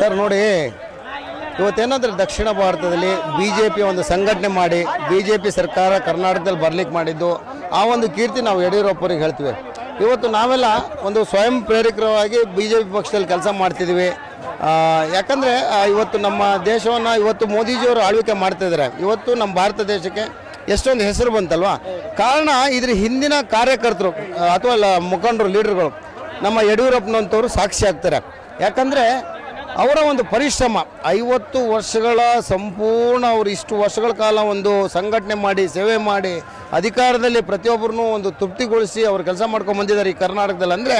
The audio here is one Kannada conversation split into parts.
ಸರ್ ನೋಡಿ, ಇವತ್ತೇನಾದರೂ ದಕ್ಷಿಣ ಭಾರತದಲ್ಲಿ ಬಿ ಜೆ ಪಿ ಒಂದು ಸಂಘಟನೆ ಮಾಡಿ ಬಿ ಜೆ ಪಿ ಸರ್ಕಾರ ಕರ್ನಾಟಕದಲ್ಲಿ ಬರ್ಲಿಕ್ಕೆ ಮಾಡಿದ್ದು ಆ ಒಂದು ಕೀರ್ತಿ ನಾವು ಯಡಿಯೂರಪ್ಪರಿಗೆ ಹೇಳ್ತೀವಿ. ಇವತ್ತು ನಾವೆಲ್ಲ ಒಂದು ಸ್ವಯಂ ಪ್ರೇರಿತರಾಗಿ ಬಿ ಜೆ ಪಿ ಪಕ್ಷದಲ್ಲಿ ಕೆಲಸ ಮಾಡ್ತಿದ್ದೀವಿ. ಯಾಕಂದರೆ ಇವತ್ತು ನಮ್ಮ ದೇಶವನ್ನು ಇವತ್ತು ಮೋದಿಜಿಯವರು ಆಳ್ವಿಕೆ ಮಾಡ್ತಾಯಿದ್ದಾರೆ. ಇವತ್ತು ನಮ್ಮ ಭಾರತ ದೇಶಕ್ಕೆ ಎಷ್ಟೊಂದು ಹೆಸರು ಬಂತಲ್ವಾ, ಕಾರಣ ಇದ್ರ ಹಿಂದಿನ ಕಾರ್ಯಕರ್ತರು ಅಥವಾ ಮುಖಂಡರು ಲೀಡರ್ಗಳು ನಮ್ಮ ಯಡಿಯೂರಪ್ಪನಂಥವ್ರು ಸಾಕ್ಷಿ ಆಗ್ತಾರೆ. ಯಾಕಂದರೆ ಅವರ ಒಂದು ಪರಿಶ್ರಮ 50 ವರ್ಷಗಳ ಸಂಪೂರ್ಣ ಅವರು ಇಷ್ಟು ವರ್ಷಗಳ ಕಾಲ ಒಂದು ಸಂಘಟನೆ ಮಾಡಿ ಸೇವೆ ಮಾಡಿ ಅಧಿಕಾರದಲ್ಲಿ ಪ್ರತಿಯೊಬ್ಬರನ್ನೂ ಒಂದು ತೃಪ್ತಿಗೊಳಿಸಿ ಅವರು ಕೆಲಸ ಮಾಡ್ಕೊಂಡು ಬಂದಿದ್ದಾರೆ ಈ ಕರ್ನಾಟಕದಲ್ಲಿ. ಅಂದರೆ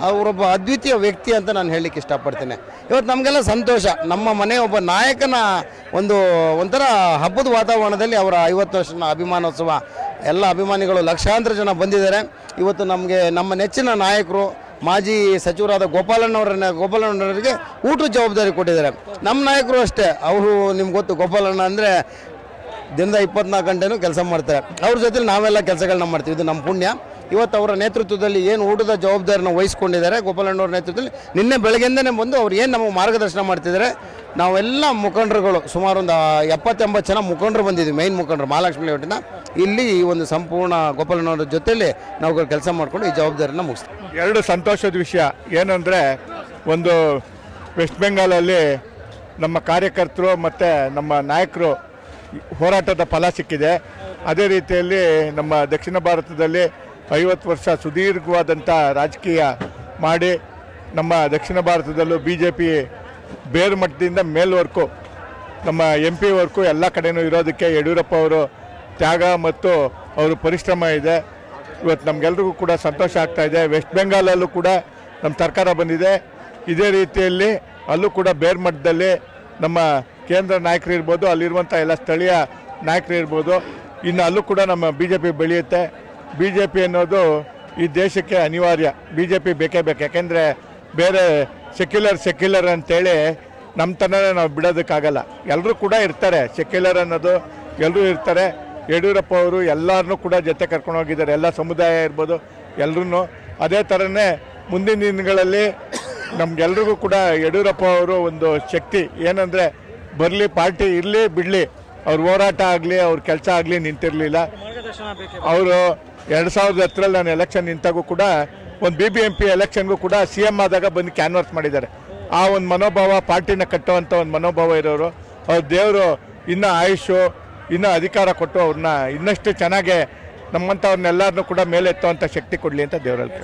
ಅವರೊಬ್ಬ ಅದ್ವಿತೀಯ ವ್ಯಕ್ತಿ ಅಂತ ನಾನು ಹೇಳಲಿಕ್ಕೆ ಇಷ್ಟಪಡ್ತೇನೆ. ಇವತ್ತು ನಮಗೆಲ್ಲ ಸಂತೋಷ, ನಮ್ಮ ಮನೆ ಒಬ್ಬ ನಾಯಕನ ಒಂಥರ ಹಬ್ಬದ ವಾತಾವರಣದಲ್ಲಿ ಅವರ 50 ವರ್ಷದ ಅಭಿಮಾನೋತ್ಸವ, ಎಲ್ಲ ಅಭಿಮಾನಿಗಳು ಲಕ್ಷಾಂತರ ಜನ ಬಂದಿದ್ದಾರೆ. ಇವತ್ತು ನಮ್ಮ ನೆಚ್ಚಿನ ನಾಯಕರು ಮಾಜಿ ಸಚಿವರಾದ ಗೋಪಾಲಣ್ಣವರಿಗೆ ಊಟದ ಜವಾಬ್ದಾರಿ ಕೊಟ್ಟಿದ್ದಾರೆ. ನಮ್ಮ ನಾಯಕರು ಅಷ್ಟೇ, ಅವರು ನಿಮ್ಗೆ ಗೊತ್ತು, ಗೋಪಾಲಣ್ಣ ಅಂದರೆ ದಿನದ 24 ಗಂಟೆನೂ ಕೆಲಸ ಮಾಡ್ತಾರೆ. ಅವ್ರ ಜೊತೆಲಿ ನಾವೆಲ್ಲ ಕೆಲಸಗಳನ್ನ ಮಾಡ್ತೀವಿ. ಇದು ನಮ್ಮ ಪುಣ್ಯ. ಇವತ್ತು ಅವರ ನೇತೃತ್ವದಲ್ಲಿ ಏನು ಊಟದ ಜವಾಬ್ದಾರಿನ ವಹಿಸ್ಕೊಂಡಿದ್ದಾರೆ ಗೋಪಾಲಣ್ಣವ್ರ ನೇತೃತ್ವದಲ್ಲಿ, ನಿನ್ನೆ ಬೆಳಗ್ಗೆಯಿಂದನೇ ಬಂದು ಅವ್ರು ಏನು ನಮಗೆ ಮಾರ್ಗದರ್ಶನ ಮಾಡ್ತಿದ್ದಾರೆ. ನಾವೆಲ್ಲ ಮುಖಂಡರುಗಳು ಸುಮಾರು ಒಂದು 70-80 ಜನ ಮುಖಂಡರು ಬಂದಿದ್ದೀವಿ. ಮೈನ್ ಮುಖಂಡರು ಮಹಾಲಕ್ಷ್ಮಿ ಲೇಔಟಿನ ಇಲ್ಲಿ ಈ ಒಂದು ಸಂಪೂರ್ಣ ಗೋಪಾಲಣ್ಣವ್ರ ಜೊತೆಯಲ್ಲಿ ನಾವು ಕೆಲಸ ಮಾಡಿಕೊಂಡು ಈ ಜವಾಬ್ದಾರಿನ ಮುಗಿಸ್ತೀವಿ. ಎರಡು ಸಂತೋಷದ ವಿಷಯ ಏನಂದರೆ, ಒಂದು ವೆಸ್ಟ್ ಬೆಂಗಾಲಲ್ಲಿ ನಮ್ಮ ಕಾರ್ಯಕರ್ತರು ಮತ್ತು ನಮ್ಮ ನಾಯಕರು ಹೋರಾಟದ ಫಲ ಸಿಕ್ಕಿದೆ. ಅದೇ ರೀತಿಯಲ್ಲಿ ನಮ್ಮ ದಕ್ಷಿಣ ಭಾರತದಲ್ಲಿ 50 ವರ್ಷ ಸುದೀರ್ಘವಾದಂಥ ರಾಜಕೀಯ ಮಾಡಿ ನಮ್ಮ ದಕ್ಷಿಣ ಭಾರತದಲ್ಲೂ ಬಿ ಜೆ ಪಿ ಬೇರು ಮಟ್ಟದಿಂದ ಮೇಲ್ವರೆಗೂ ನಮ್ಮ MP ವರ್ಗೂ ಎಲ್ಲ ಕಡೆಯೂ ಇರೋದಕ್ಕೆ ಯಡಿಯೂರಪ್ಪ ಅವರು ತ್ಯಾಗ ಮತ್ತು ಅವರು ಪರಿಶ್ರಮ ಇದೆ. ಇವತ್ತು ನಮಗೆಲ್ರಿಗೂ ಕೂಡ ಸಂತೋಷ ಆಗ್ತಾಯಿದೆ. ವೆಸ್ಟ್ ಬೆಂಗಾಲಲ್ಲೂ ಕೂಡ ನಮ್ಮ ಸರ್ಕಾರ ಬಂದಿದೆ. ಇದೇ ರೀತಿಯಲ್ಲಿ ಅಲ್ಲೂ ಕೂಡ ಬೇರು ಮಟ್ಟದಲ್ಲಿ ನಮ್ಮ ಕೇಂದ್ರ ನಾಯಕರು ಇರ್ಬೋದು, ಅಲ್ಲಿರುವಂಥ ಎಲ್ಲ ಸ್ಥಳೀಯ ನಾಯಕರು ಇರ್ಬೋದು. ಇನ್ನು ಅಲ್ಲೂ ಕೂಡ ನಮ್ಮ BJP ಬೆಳೆಯುತ್ತೆ. BJP ಅನ್ನೋದು ಈ ದೇಶಕ್ಕೆ ಅನಿವಾರ್ಯ. BJP ಬೇಕೇ ಬೇಕು. ಯಾಕೆಂದರೆ ಬೇರೆ ಸೆಕ್ಯುಲರ್ ಅಂತೇಳಿ ನಮ್ಮ ತನಕ ನಾವು ಬಿಡೋದಕ್ಕಾಗಲ್ಲ. ಎಲ್ಲರೂ ಕೂಡ ಇರ್ತಾರೆ, ಸೆಕ್ಯುಲರ್ ಅನ್ನೋದು ಎಲ್ಲರೂ ಇರ್ತಾರೆ. ಯಡಿಯೂರಪ್ಪ ಅವರು ಎಲ್ಲರನ್ನೂ ಕೂಡ ಜೊತೆ ಕರ್ಕೊಂಡು ಹೋಗಿದ್ದಾರೆ, ಎಲ್ಲ ಸಮುದಾಯ ಇರ್ಬೋದು ಎಲ್ಲರೂ. ಅದೇ ಥರನೇ ಮುಂದಿನ ದಿನಗಳಲ್ಲಿ ನಮಗೆಲ್ರಿಗೂ ಕೂಡ ಯಡಿಯೂರಪ್ಪ ಅವರು ಒಂದು ಶಕ್ತಿ ಏನಂದರೆ, ಬರಲಿ ಪಾರ್ಟಿ ಇರಲಿ ಬಿಡಲಿ, ಅವ್ರ ಹೋರಾಟ ಆಗಲಿ ಅವ್ರ ಕೆಲಸ ಆಗಲಿ ನಿಂತಿರಲಿಲ್ಲ. ಅವರು 2010ರಲ್ಲಿ ನಾನು ಎಲೆಕ್ಷನ್ ನಿಂತಾಗೂ ಕೂಡ ಒಂದು BBMP ಎಲೆಕ್ಷನ್ಗೂ ಕೂಡ CM ಆದಾಗ ಬಂದು ಕ್ಯಾನ್ವಾಸ್ ಮಾಡಿದ್ದಾರೆ. ಆ ಒಂದು ಮನೋಭಾವ, ಪಾರ್ಟಿನ ಕಟ್ಟುವಂಥ ಒಂದು ಮನೋಭಾವ ಇರೋರು. ಅವ್ರ ದೇವರು ಇನ್ನೂ ಆಯುಷು, ಇನ್ನೂ ಅಧಿಕಾರ ಕೊಟ್ಟು ಅವ್ರನ್ನ ಇನ್ನಷ್ಟು ಚೆನ್ನಾಗೆ ನಮ್ಮಂಥವ್ರನ್ನೆಲ್ಲರನ್ನೂ ಕೂಡ ಮೇಲೆತ್ತುವಂಥ ಶಕ್ತಿ ಕೊಡಲಿ ಅಂತ ದೇವರಲ್ಲಿ.